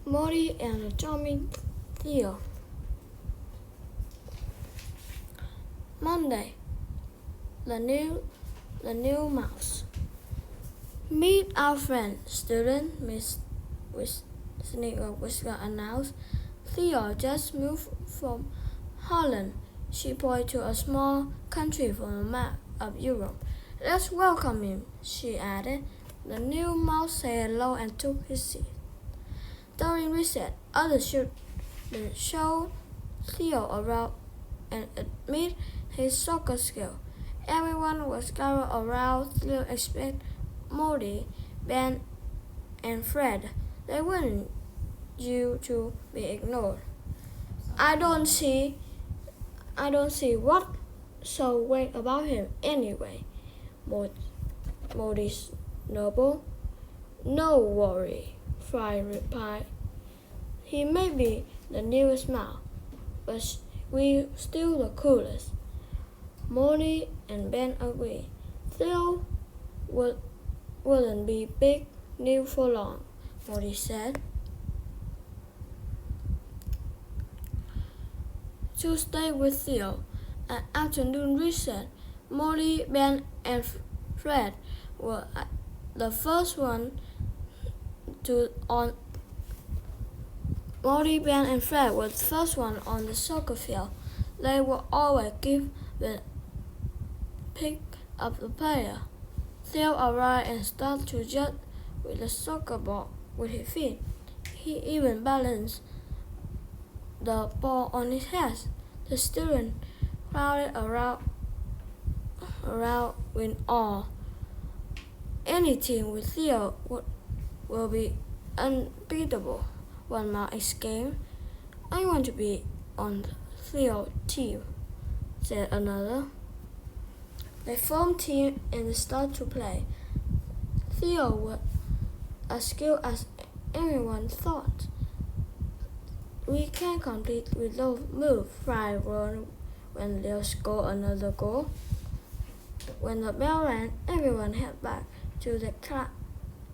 Morty and Charming Leo. Monday, the new mouse. Meet our friend, student, Miss Whisker announced. Theo just moved from Holland. She pointed to a small country from the map of Europe. Let's welcome him, she added. The new mouse said hello and took his seat. During recess, others should show Theo around and admit his soccer skill. Everyone was gathered around Theo except Morty, Ben, and Fred. They wanted you to be ignored. I don't see what's so weird about him anyway, Morty's noble. No worry, Fry replied. He may be the newest mouse, but we still the coolest. Morty and Ben agreed. Theo wouldn't be big new for long, Morty said. Tuesday with Theo. At afternoon recess, Morty, Ben, and Fred were the first one on the soccer field. They would always give the pick up the player. Theo arrived and started to judge with the soccer ball with his feet. He even balanced the ball on his head. The students crowded around with awe. Any team with Theo will be unbeatable, one man exclaimed. I want to be on Theo's team, said another. They formed team and started to play. Theo was as skilled as everyone thought. We can't complete with those moves, Fry roared when Leo scored another goal. When the bell rang, everyone headed back to the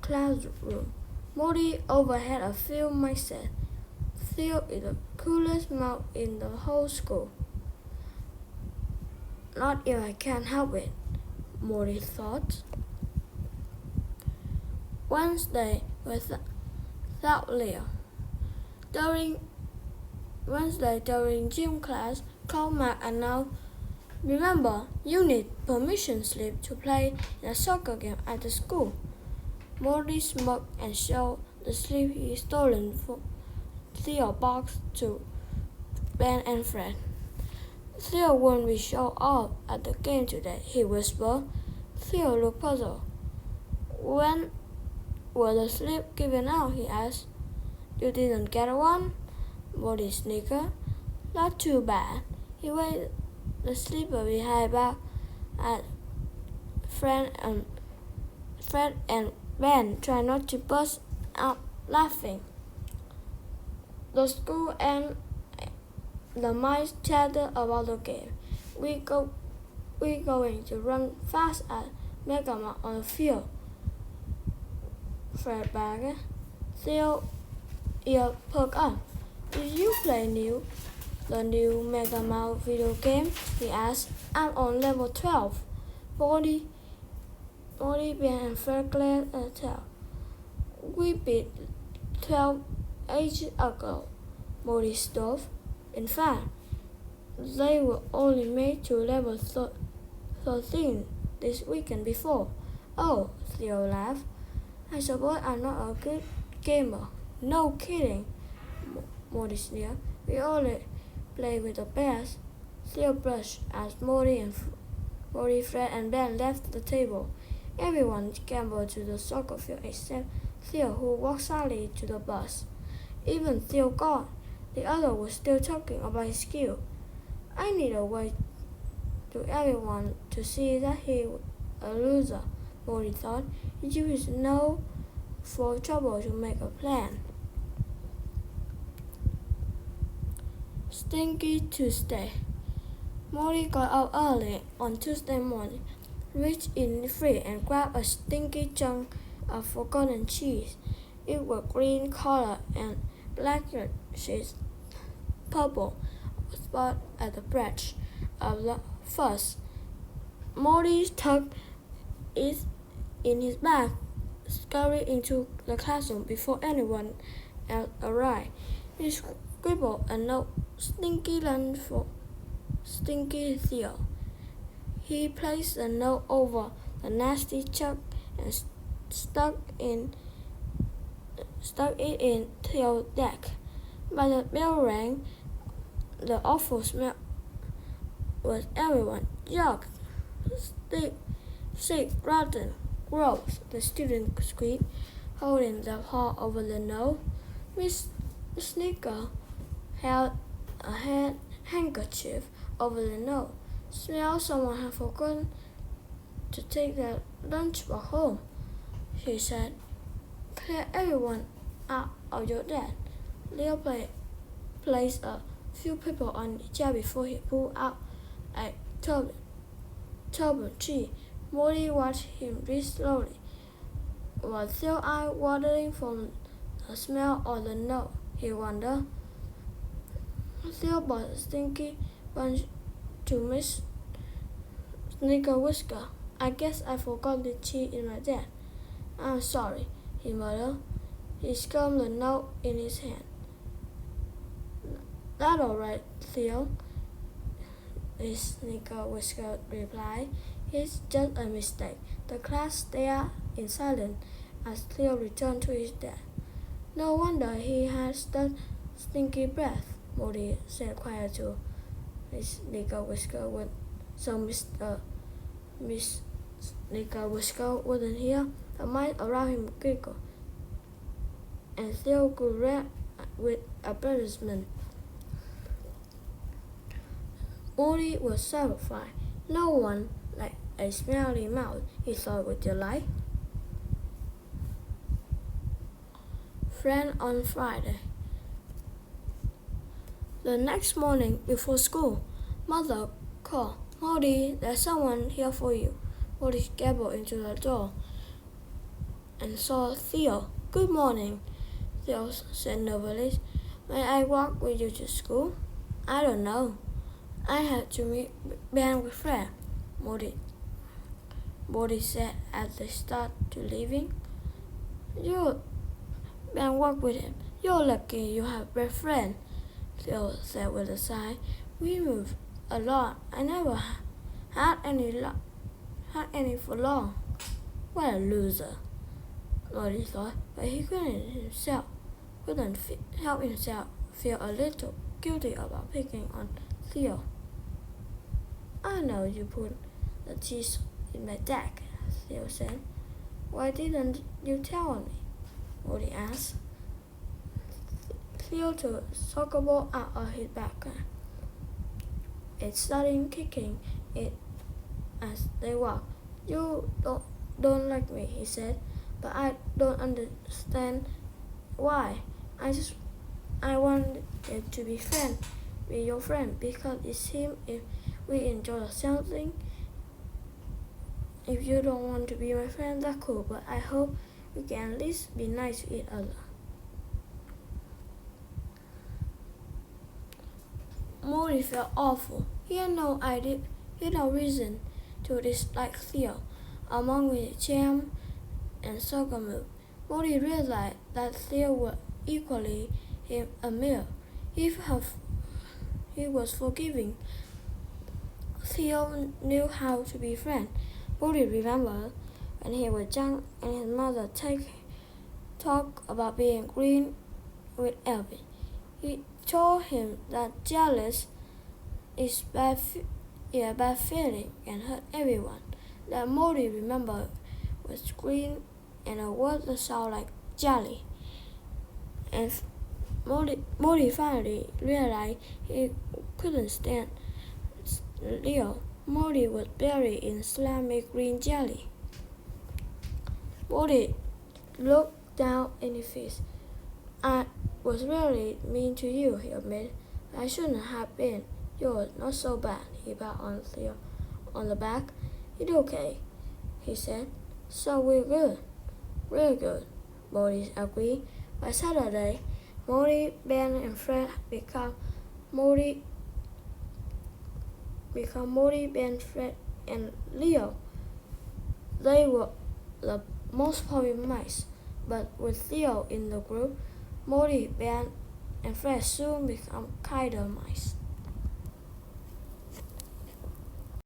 classroom. Morty overheard a few mics said, Theo is the coolest mouse in the whole school. Not if I can't help it, Morty thought. Wednesday without Leo. During gym class, Coleman announced, remember, you need permission slip to play in a soccer game at the school. Morty smoked and showed the slip he stolen from Theo's box to Ben and Fred. Theo won't be shown off at the game today, he whispered. Theo looked puzzled. When were the slips given out, he asked. You didn't get one? Morty snickered. Not too bad. He waved the slipper behind back at Fred and Ben tried not to burst out laughing. The school and the mice chattered about the game. We're going to run fast at Megaman on the field, Fred begged. Theo ear perked up. Did you play the new Mega Mouse video game? He asked. I'm on level 12. Morty, Ben, and Fred glared at Theo. We beat 12 ages ago, Morty stove. In fact, they were only made to level 13 this weekend before. Oh, Theo laughed. I suppose I'm not a good gamer. No kidding, Morty sneered. We only play with the best. Theo blushed as Morty, Fred, and Ben left the table. Everyone scampered to the soccer field except Theo, who walked silently to the bus. Even Theo gone. The other was still talking about his skill. I need a way to everyone to see that he was a loser, Morty thought. It was no for trouble to make a plan. Stinky Tuesday. Morty got up early on Tuesday morning, reached in the fridge and grabbed a stinky chunk of forgotten cheese. It was green color and blanket sheets, purple spot at the branch of the first. Morty tucked it in his bag, scurried into the classroom before anyone else arrived. He scribbled a note, "Stinky lunch for Stinky Theo." He placed the note over the nasty chuck and stuck it in Theo's deck. But the bell rang. The awful smell was everyone. Yuck! Sick, rotten, gross, the student squeaked, holding the paw over the note. Miss Sneaker held a handkerchief over the note. "Smell, someone had forgotten to take their lunchbox home," she said. "Clear everyone out of your desk." Leo placed a few people on the chair before he pulled out a turban tree. Morty watched him breathe slowly. Was Theo's eye watering from the smell or the note? He wondered. Theo brought a stinky bunch to Miss Sneaker Whisker. "I guess I forgot the tea in my desk. I'm sorry," he muttered. He skimmed the note in his hand. "That's all right, Theo," Miss Sneaker Whisker replied. "It's just a mistake." The class stared in silence as Theo returned to his desk. "No wonder he had such stinky breath," Morty said quietly to Miss Sneaker Whisker. So Miss Sneaker Whisker wouldn't hear. The mice around him giggled, and Theo grew red with embarrassment. Morty was satisfied. No one like a smelly mouse, he thought with delight. Friend on Friday. The next morning before school, Mother called, "Morty, there's someone here for you." Morty gabbled into the door and saw Theo. "Good morning," Theo said nervously. "May I walk with you to school?" "I don't know. I have to meet Ben with Fred," Morty said as they started to leaving. Ben walk with him. "You're lucky you have a friend," Theo said with a sigh. "We moved a lot. I never had any for long." What a loser, Morty thought, but he couldn't help himself feel a little guilty about picking on Theo. "I know you put the cheese in my deck," Theo said. "Why didn't you tell me?" Morty asked. Theo took a soccer ball out of his backpack. It started kicking it as they walked. "You don't like me," he said, "but I don't understand why. I wanted to be your friend because it seems if we enjoy something. If you don't want to be my friend, that's cool, but I hope we can at least be nice to each other." Morty felt awful. He had no reason to dislike Theo. Among with jam and sorghum, Morty realized that Theo was equally him a meal. He was forgiving. Theo knew how to be friends. Morty remembered when he was young and his mother talked about being green with Elvin. He told him that jealous is bad feeling and hurt everyone. That Morty remembered was green and a word that sounded like jelly. And Morty finally realized he couldn't stand Leo. Morty was buried in slimy green jelly. Morty looked down in his face. "I was really mean to you," he admitted. "I shouldn't have been. You're not so bad." He patted on Theo on the back. "It's okay," he said. "So we're good." "Real good," Morty agreed. By Saturday, Morty, Ben, and Fred Morty, Morty, Ben, Fred, and Leo. They were the most popular mice, but with Leo in the group, Morty, Ben, and Fred soon become kinder mice.